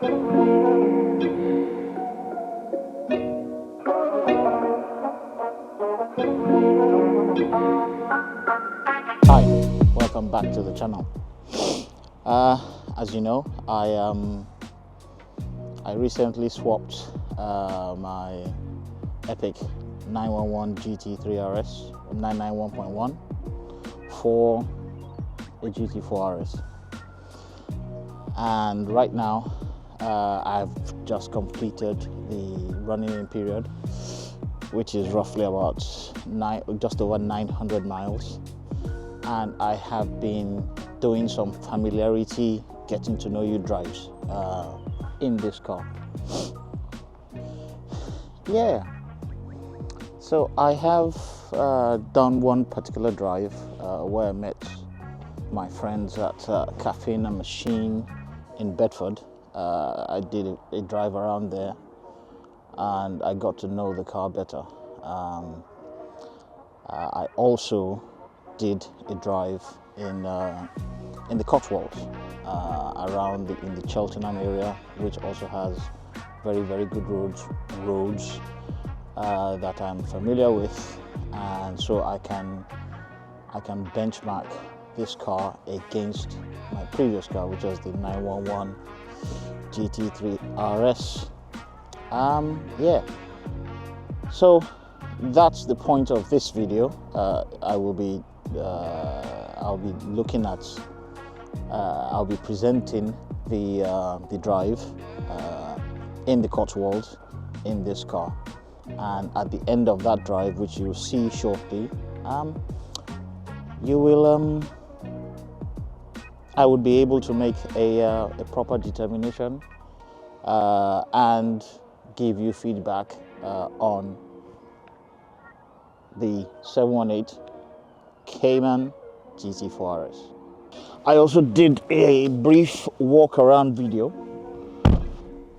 Hi, welcome back to the channel. As you know, I recently swapped my epic 911 GT4 RS 991.1 for a GT4 RS, and right now I've just completed the running period, which is roughly about just over 900 miles, and I have been doing some familiarity, getting to know you drives in this car. Yeah, so I have done one particular drive where I met my friends at Cafe and Machine in Bedford. I did a drive around there and I got to know the car better. I also did a drive in the Cotswolds around in the Cheltenham area, which also has very good roads that I'm familiar with, and so I can benchmark this car against my previous car, which was the 911 GT4 RS. Yeah, so that's the point of this video. I'll be presenting the drive in the Cotswolds in this car, and at the end of that drive, which you'll see shortly, I would be able to make a proper determination and give you feedback on the 718 Cayman GT4 RS. I also did a brief walk around video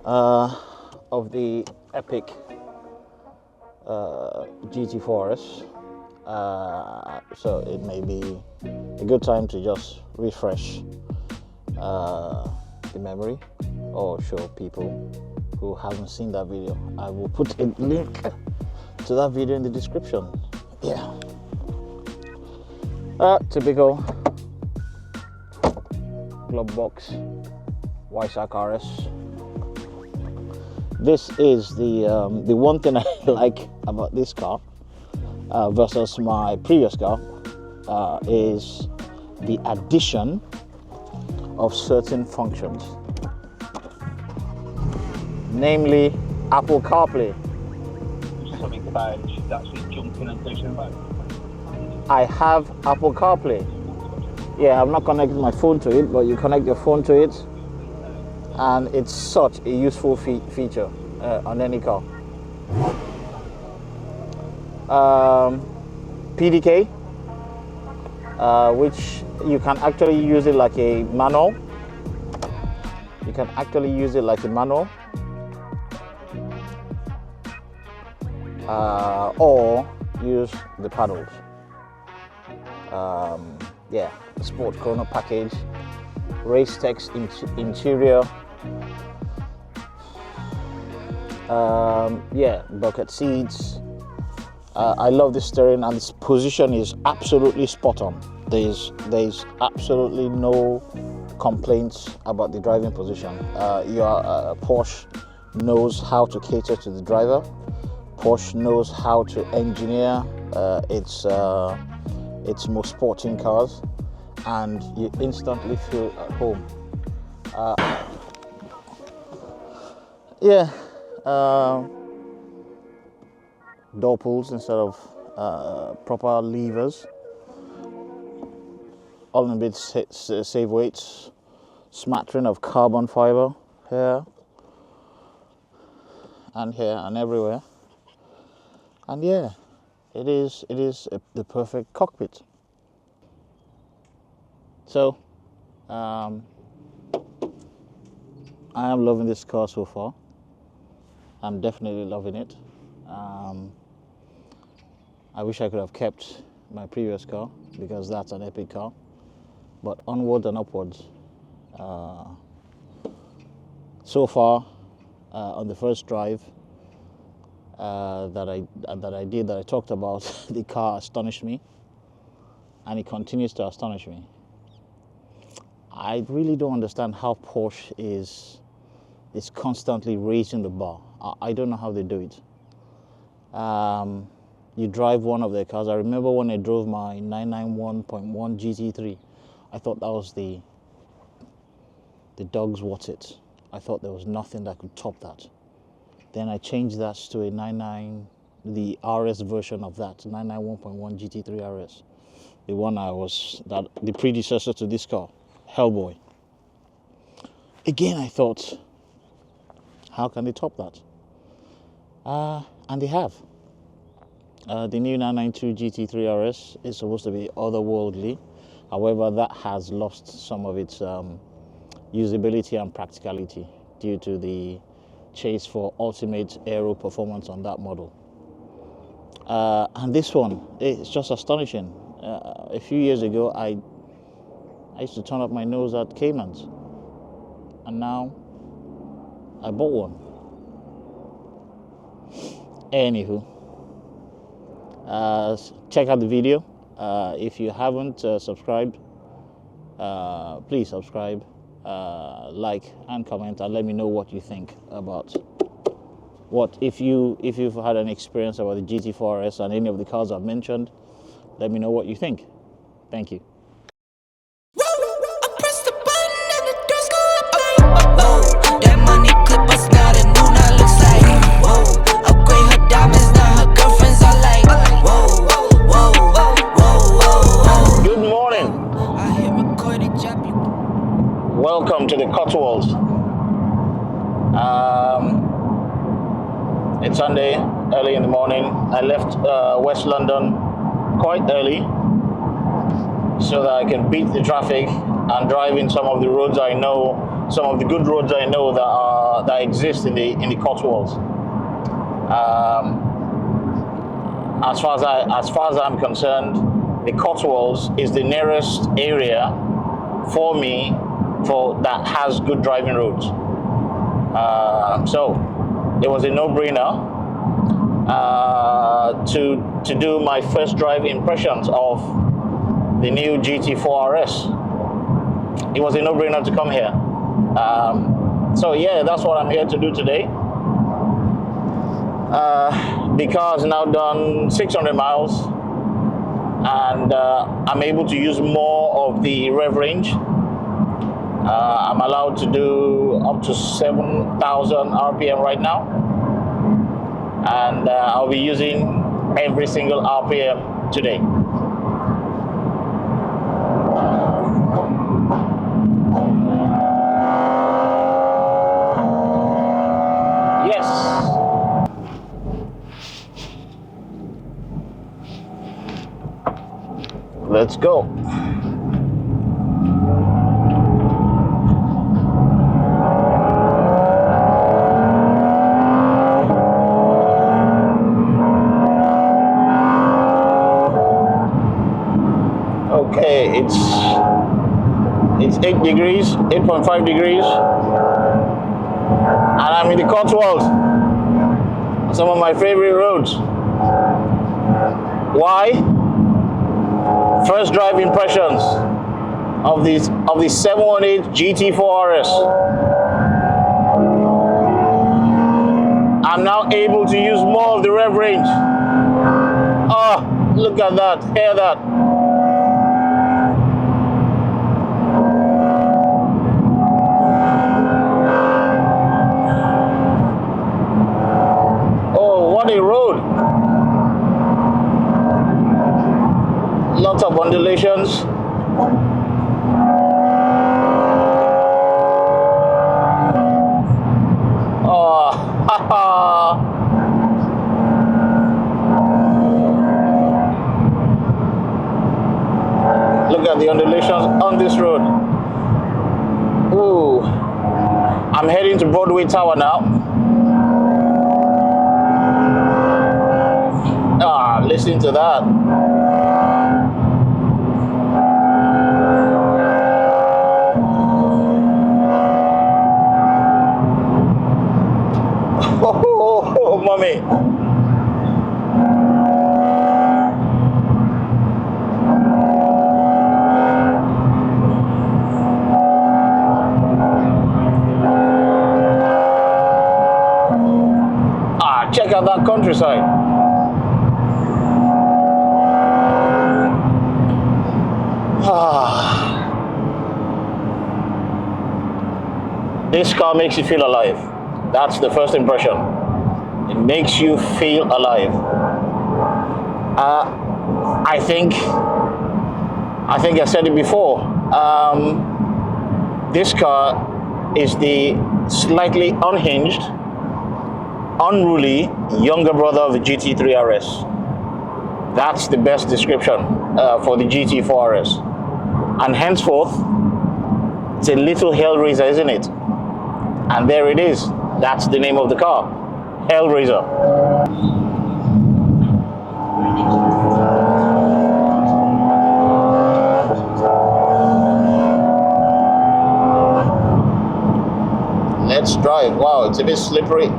of the epic GT4 RS, so it may be a good time to just refresh the memory or show people who haven't seen that video. I will put a link to that video in the description. Yeah, typical glove box YSAC RS. This is the one thing I like about this car versus my previous car is the addition of certain functions, namely Apple CarPlay. Something about actually jumping and pushing about. I have Apple CarPlay. Yeah, I'm not connecting my phone to it, but you connect your phone to it, and it's such a useful feature on any car. PDK, which you can actually use it like a manual. Or use the paddles. Yeah, the Sport Chrono package, race text interior, yeah, bucket seats. I love the steering, and this position is absolutely spot on. There's absolutely no complaints about the driving position. Porsche knows how to cater to the driver. Porsche knows how to engineer its most sporting cars, and you instantly feel at home. Yeah, door pulls instead of proper levers. All in a bit save weights, smattering of carbon fiber here and everywhere. And yeah, it is the perfect cockpit. So I am loving this car so far. I'm definitely loving it. I wish I could have kept my previous car because that's an epic car. But onwards and upwards, So far, on the first drive that I talked about, the car astonished me, and it continues to astonish me. I really don't understand how Porsche is constantly raising the bar. I don't know how they do it. You drive one of their cars. I remember when I drove my 991.1 GT3, I thought that was the dog's what's it. I thought there was nothing that could top that. Then I changed that to a the RS version of that, 991.1 GT4 RS. The one the predecessor to this car, Hellboy. Again, I thought, how can they top that? And they have. The new 992 GT3 RS is supposed to be otherworldly. However, that has lost some of its usability and practicality due to the chase for ultimate aero performance on that model. And this one, it's just astonishing. A few years ago, I used to turn up my nose at Caymans, and now I bought one. Anywho, check out the video. If you haven't subscribed, please subscribe, like and comment, and let me know what you think about if you've had an experience about the GT4 RS and any of the cars I've mentioned. Let me know what you think. Thank you. Welcome to the Cotswolds. It's Sunday, early in the morning. I left West London quite early so that I can beat the traffic and drive in some of the roads I know, some of the good roads I know that exist in the Cotswolds. As far as I'm concerned, the Cotswolds is the nearest area for me that has good driving roads. So it was a no-brainer to do my first drive impressions of the new GT4 RS. It was a no-brainer to come here. So yeah, that's what I'm here to do today. The car's now done 600 miles, and I'm able to use more of the rev range. I'm allowed to do up to 7,000 RPM right now, and I'll be using every single RPM today. Yes. Let's go. Okay, it's 8 degrees, 8.5 degrees, and I'm in the Cotswolds, some of my favorite roads. Why? First drive impressions of the 718 GT4 RS. I'm now able to use more of the rev range. Oh, look at that, hear that. What a road. Lots of undulations. Oh, haha. Look at the undulations on this road. Ooh. I'm heading to Broadway Tower now. Listen to that. me. Ah, check out that countryside. Ah. This car makes you feel alive. That's the first impression. It makes you feel alive. I think I said it before. This car is the slightly unhinged, unruly younger brother of the GT3 RS. That's the best description for the GT4 RS. And henceforth, it's a little Hellraiser, isn't it? And there it is. That's the name of the car, Hellraiser. Let's drive. Wow, it's a bit slippery.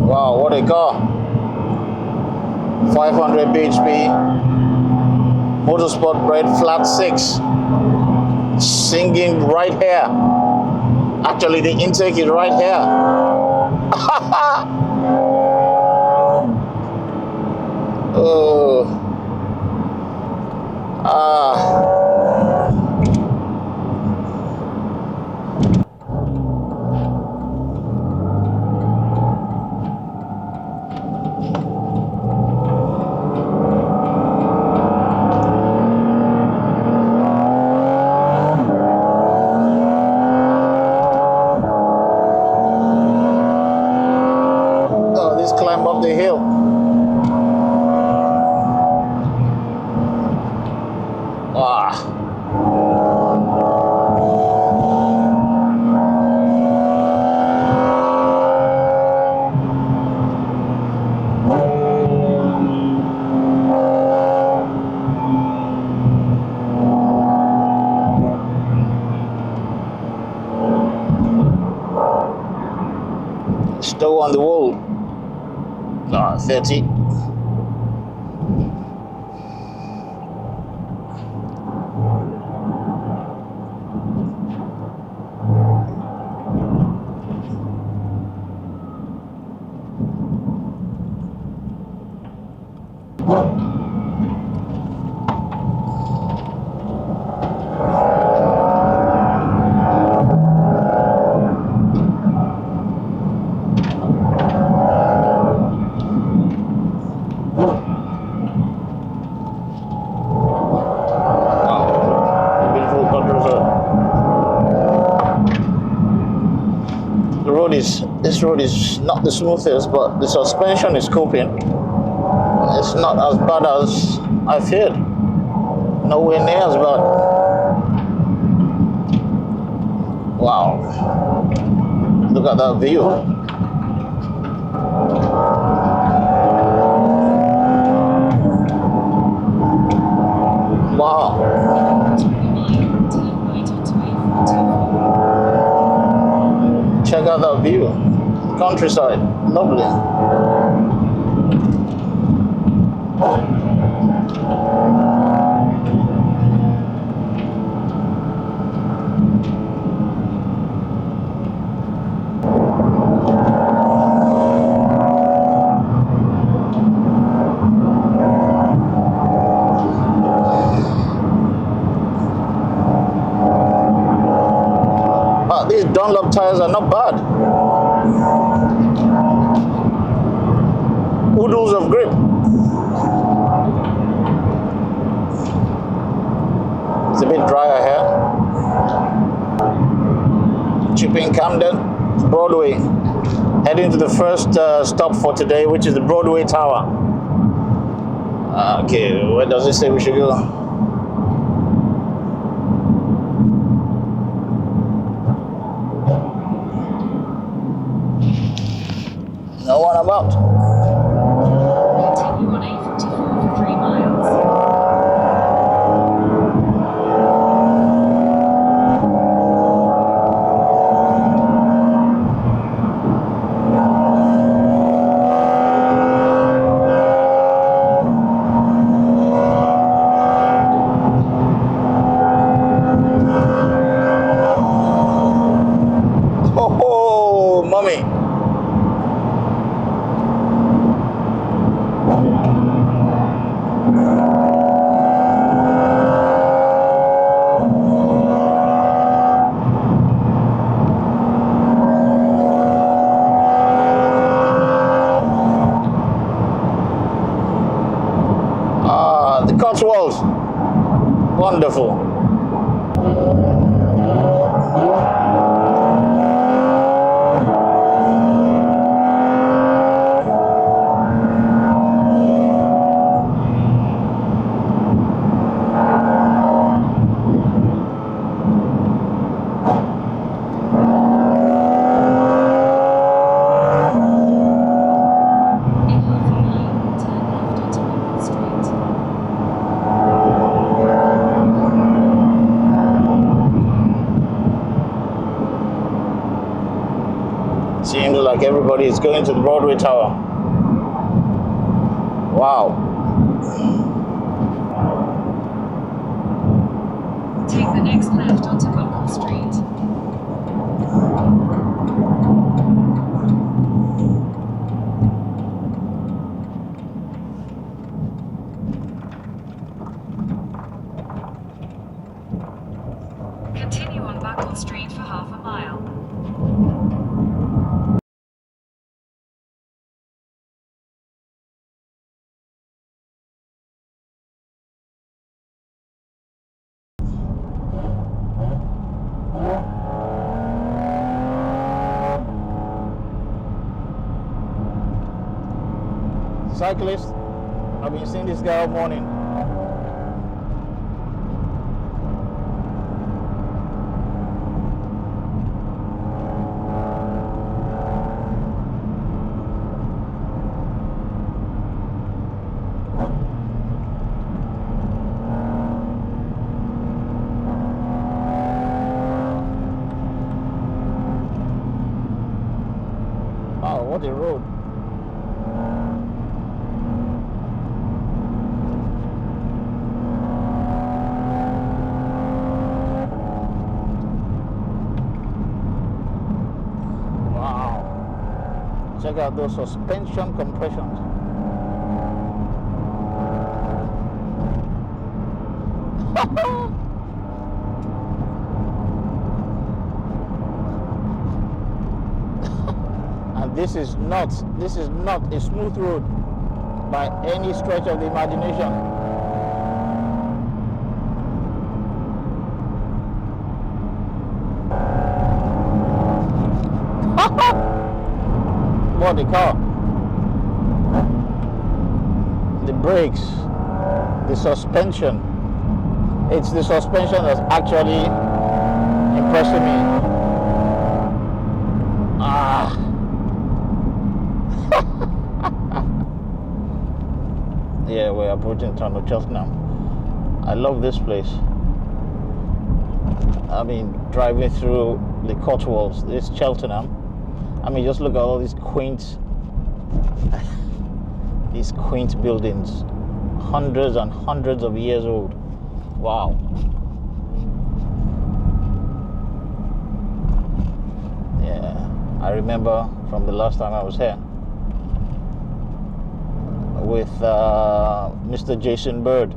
Wow, what a car. 500 bhp, motorsport bred, flat 6, singing right here. Actually, the intake is right here. Oh. Climb up the hill. Ah. Stow on the wall. 30. This road is not the smoothest, but the suspension is coping. It's not as bad as I feared. Nowhere near as bad. Wow. Look at that view. Wow. Check out that view. Countryside, lovely. These Dunlop tires are not bad. Oodles of grip. It's a bit drier here. Chipping Camden, Broadway. Heading to the first stop for today, which is the Broadway Tower. Okay, where does it say we should go? Seems like everybody is going to the Broadway Tower. Wow. Take the next left onto Cotswolds Street. Continue on Cotswolds Street for half a mile. Cyclist, I've been seeing this guy all morning. Wow, what a road. Check out those suspension compressions. And this is not a smooth road by any stretch of the imagination. What the car, the brakes, the suspension. It's the suspension that's actually impressing me. Yeah, we're approaching the town of Cheltenham. I love this place. I mean, driving through the Cotswolds, this Cheltenham. I mean, just look at all these quaint buildings, hundreds and hundreds of years old. Wow. Yeah, I remember from the last time I was here with Mr. Jason Bird.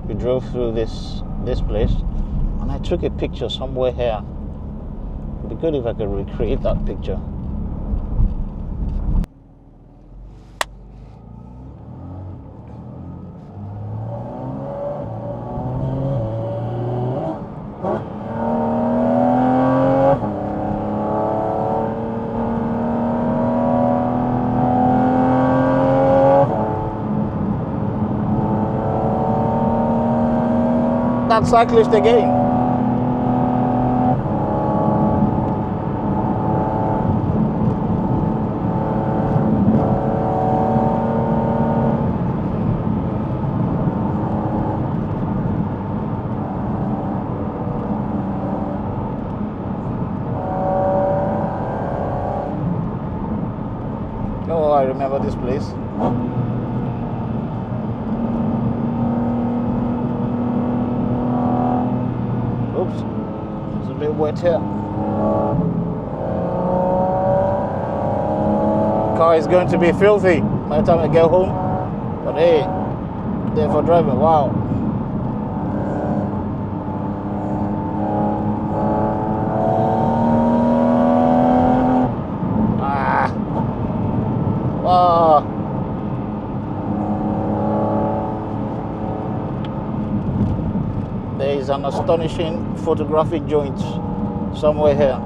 We drove through this place, and I took a picture somewhere here. It'd be good if I could recreate that picture. That cyclist again. Oh, I remember this place. Oops, it's a bit wet here. Car is going to be filthy by the time I get home. But hey, there for driving. Wow. There is an astonishing photographic joint somewhere here.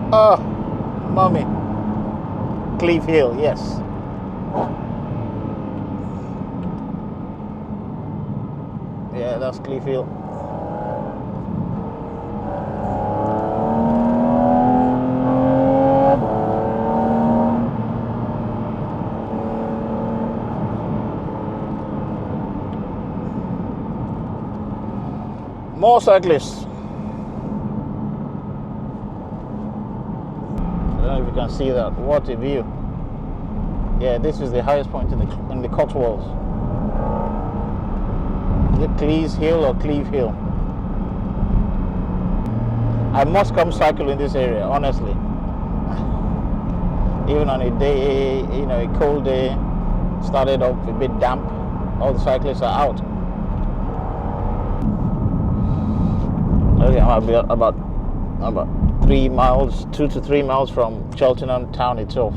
Oh, mommy. Cleave Hill, yes. Yeah, that's Cleave Hill. More cyclists. I don't know if you can see that. What a view. Yeah, this is the highest point in the Cotswolds. Is it Cleave Hill or Cleave Hill? I must come cycle in this area, honestly. Even on a day, a cold day, started off a bit damp, all the cyclists are out. Okay, I'm about 3 miles, 2 to 3 miles from Cheltenham town itself.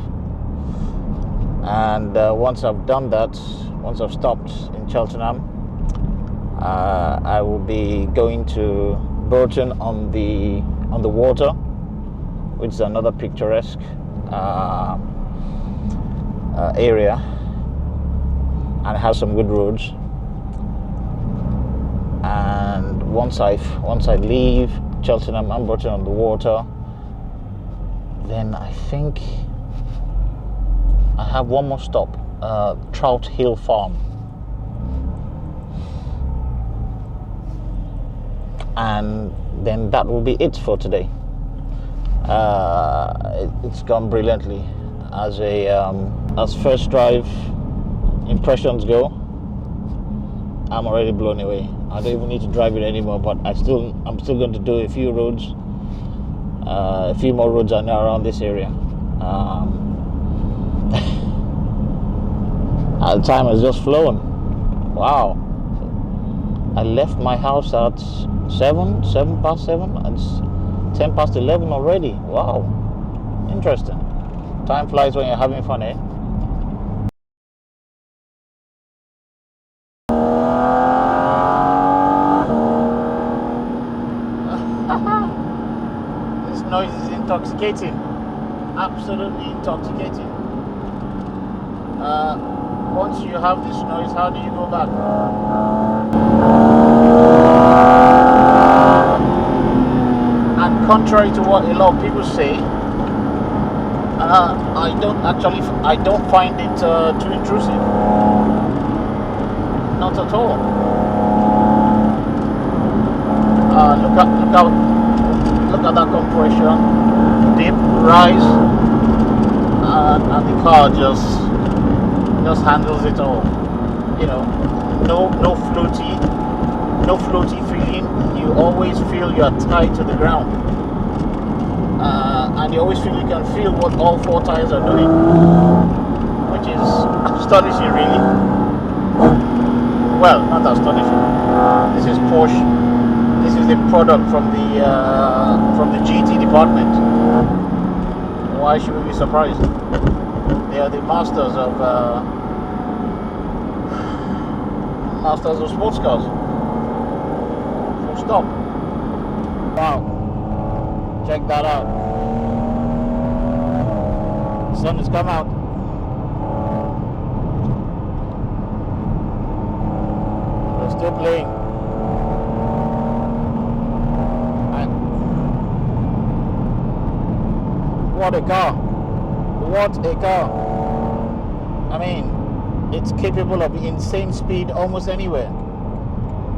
And once I've done that, once I've stopped in Cheltenham, I will be going to Burton on the water, which is another picturesque area, and it has some good roads. And once I leave Cheltenham and Burton on the water, then I think I have one more stop, Trout Hill Farm, and then that will be it for today. It's gone brilliantly. As first drive impressions go, I'm already blown away. I don't even need to drive it anymore, but I'm still going to do a few roads, a few more roads I know around this area. The time has just flown. Wow. I left my house at 7 past 7. It's 10 past 11 already. Wow. Interesting. Time flies when you're having fun, eh? This noise is intoxicating. Absolutely intoxicating. Once you have this noise, how do you go back? And contrary to what a lot of people say, I don't find it too intrusive. Not at all. Look at that compression, dip, rise, and the car just handles it all. No floaty feeling. You always feel you are tied to the ground, and you always feel you can feel what all four tires are doing, which is astonishing, really. Well, not astonishing. This is Porsche. This is the product from the GT department. Why should we be surprised? They are the masters of sports cars. Full stop. Wow. Check that out. The sun has come out. We're still playing. What a car. What a car. I mean, it's capable of insane speed almost anywhere,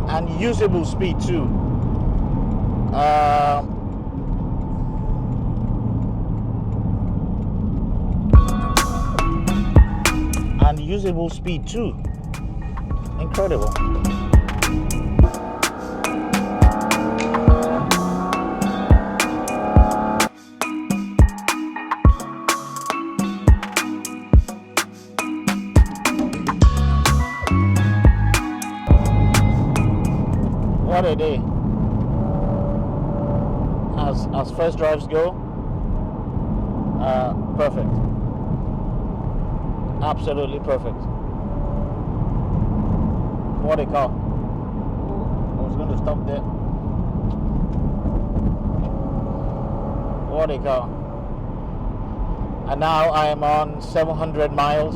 and usable speed too. And usable speed too. Incredible. What a day. As first drives go, perfect. Absolutely perfect. What a car. I was going to stop there. What a car. And now I am on 700 miles,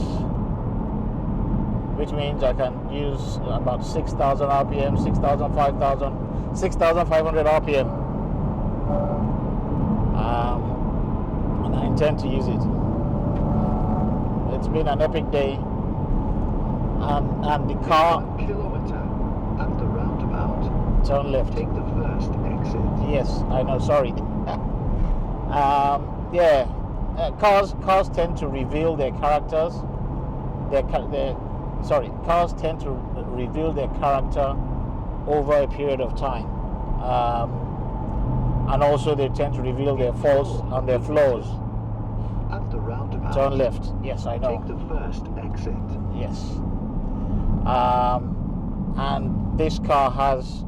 which means I can use about 6,000 RPM, 6,500 RPM. And I intend to use it. It's been an epic day. And the car... 1 kilometer at the roundabout. Turn left. Take the first exit. Yes, I know, sorry. Yeah, cars tend to reveal their characters. Cars tend to reveal their character over a period of time. And also they tend to reveal their faults and their flaws. At the roundabout. Turn left. Yes, I know. Take the first exit. Yes. And this car has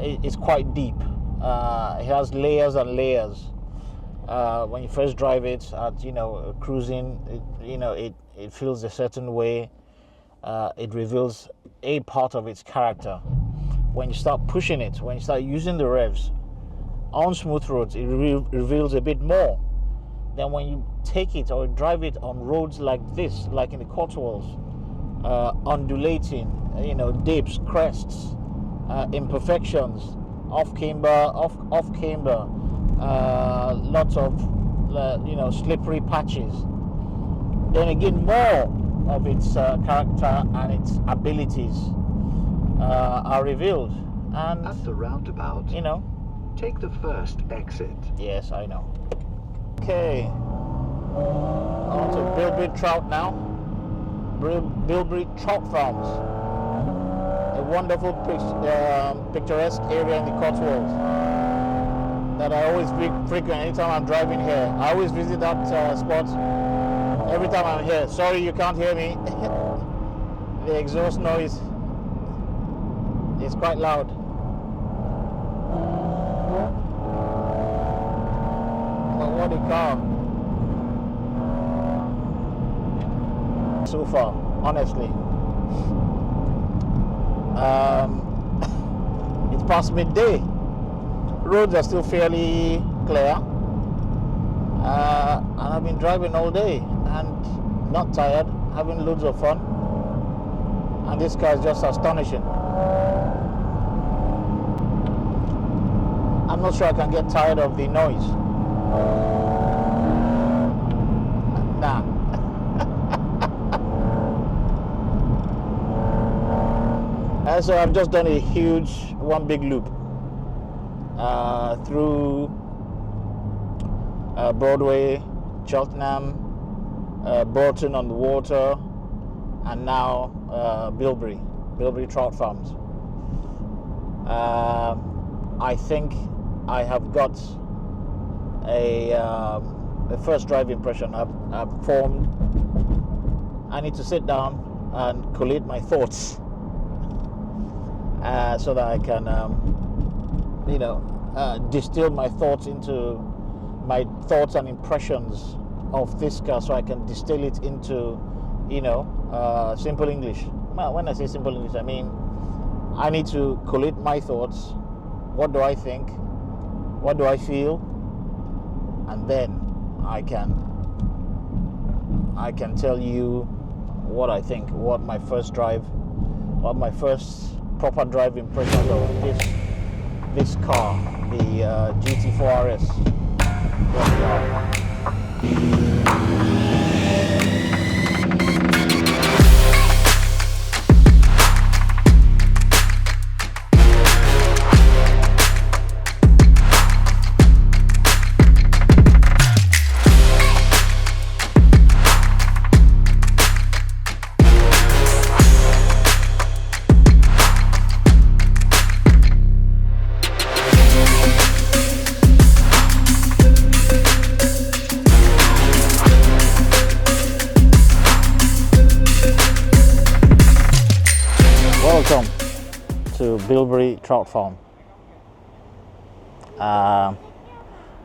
it's quite deep. It has layers and layers. When you first drive it at cruising, it feels a certain way. It reveals a part of its character. When you start pushing it, when you start using the revs on smooth roads, it reveals a bit more. Then when you take it or drive it on roads like this, like in the Cotswolds, undulating, dips, crests, imperfections, off camber, lots of slippery patches. Then again, more of its character and its abilities are revealed. And at the roundabout, take the first exit. Yes, I know. Okay, on to Bilberry Trout now. Bilberry Trout Farms, a wonderful picturesque area in the Cotswolds that I always frequent anytime I'm driving here. I always visit that spot every time I'm here. Sorry you can't hear me. The exhaust noise is quite loud. But what a car. So far, honestly. It's past midday. Roads are still fairly clear. And I've been driving all day and not tired, having loads of fun. And this car is just astonishing. I'm not sure I can get tired of the noise. Nah. And so I've just done one big loop through Broadway, Cheltenham, Burton on the Water, and now Bilberry Trout Farms. I think I have got a first drive impression I've formed. I need to sit down and collate my thoughts so that I can distill my thoughts into my thoughts and impressions of this car, so I can distill it into simple English. Well, when I say simple English, I mean I need to collate my thoughts. What do I think? What do I feel? And then I can tell you what I think, what my first proper drive impression of this car, the GT4 RS. Welcome to Bilberry Trout Farm. I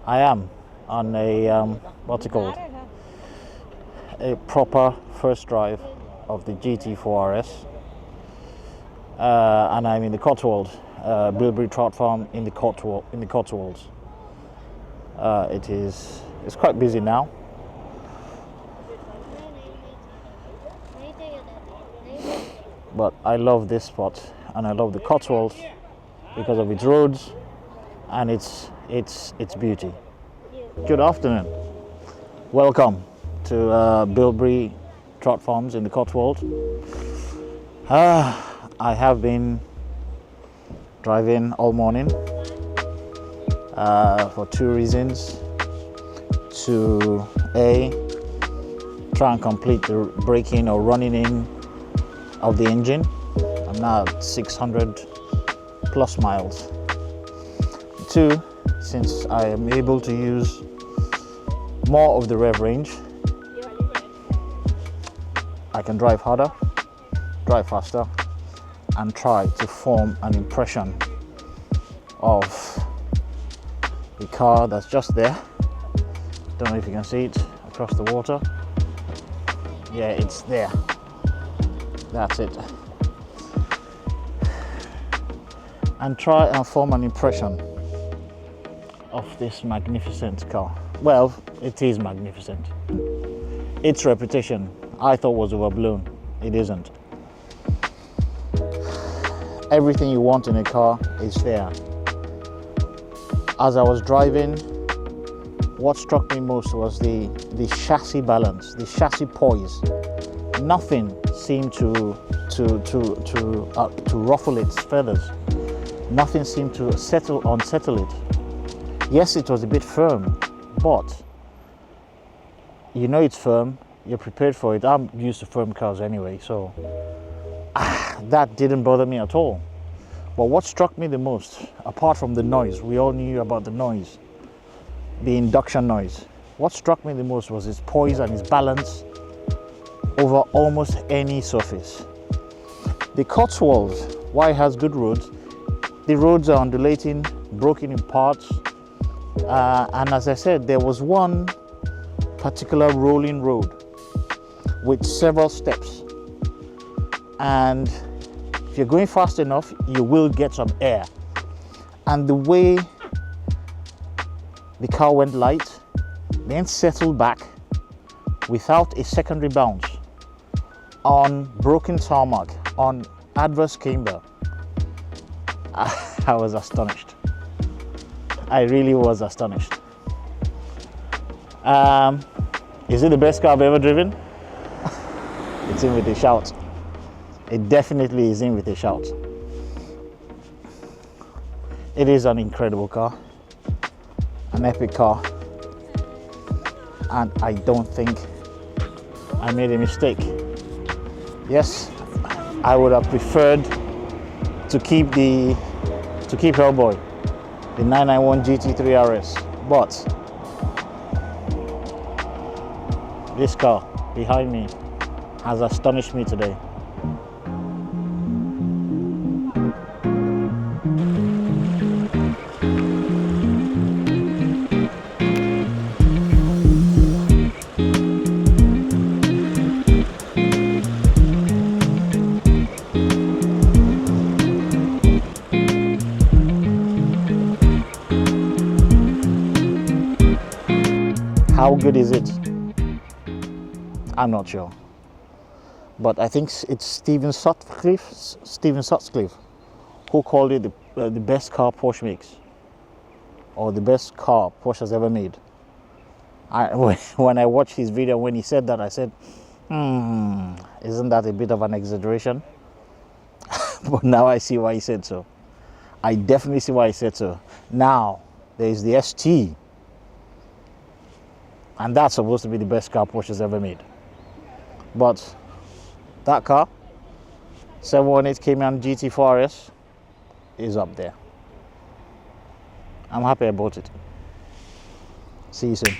am on a what's it called? A proper first drive of the GT4 RS, and I'm in the Cotswolds, Bilberry Trout Farm in the Cotswolds. It's quite busy now. But I love this spot, and I love the Cotswolds because of its roads and its beauty. Good afternoon. Welcome to Bilberry Trout Farms in the Cotswolds. I have been driving all morning for two reasons. To A, try and complete the braking or running in of the engine. I'm now at 600 plus miles. Two, since I am able to use more of the rev range, I can drive harder, drive faster, and try to form an impression of the car that's just there. Don't know if you can see it across the water. Yeah, it's there. That's it. And try and form an impression of this magnificent car. Well, it is magnificent. Its reputation, I thought, was overblown. It isn't. Everything you want in a car is there. As I was driving, what struck me most was the chassis balance, the chassis poise. Nothing seemed to ruffle its feathers. Nothing seemed to unsettle it. Yes, it was a bit firm, but you know it's firm. You're prepared for it. I'm used to firm cars anyway, so that didn't bother me at all. But what struck me the most, apart from the noise, we all knew about the noise, the induction noise. What struck me the most was its poise and its balance over almost any surface. The Cotswolds, why it has good roads, the roads are undulating, broken in parts, and as I said, there was one particular rolling road with several steps, and if you're going fast enough, you will get some air. And the way the car went light, then settled back without a secondary bounce on broken tarmac, on adverse camber, I was astonished. I really was astonished. Is it the best car I've ever driven? It's in with a shout. It definitely is in with a shout. It is an incredible car, an epic car, and I don't think I made a mistake. Yes, I would have preferred to keep Hellboy, the 991 GT4 RS, but this car behind me has astonished me today. How good is it? I'm not sure, but I think it's Stephen Sutcliffe who called it the best car Porsche makes, or the best car Porsche has ever made. When I watched his video, when he said that, I said, isn't that a bit of an exaggeration? But now I see why he said so. I definitely see why he said so. Now there's the ST, and that's supposed to be the best car Porsche has ever made. But that car, 718 Cayman GT4 RS, is up there. I'm happy I bought it. See you soon.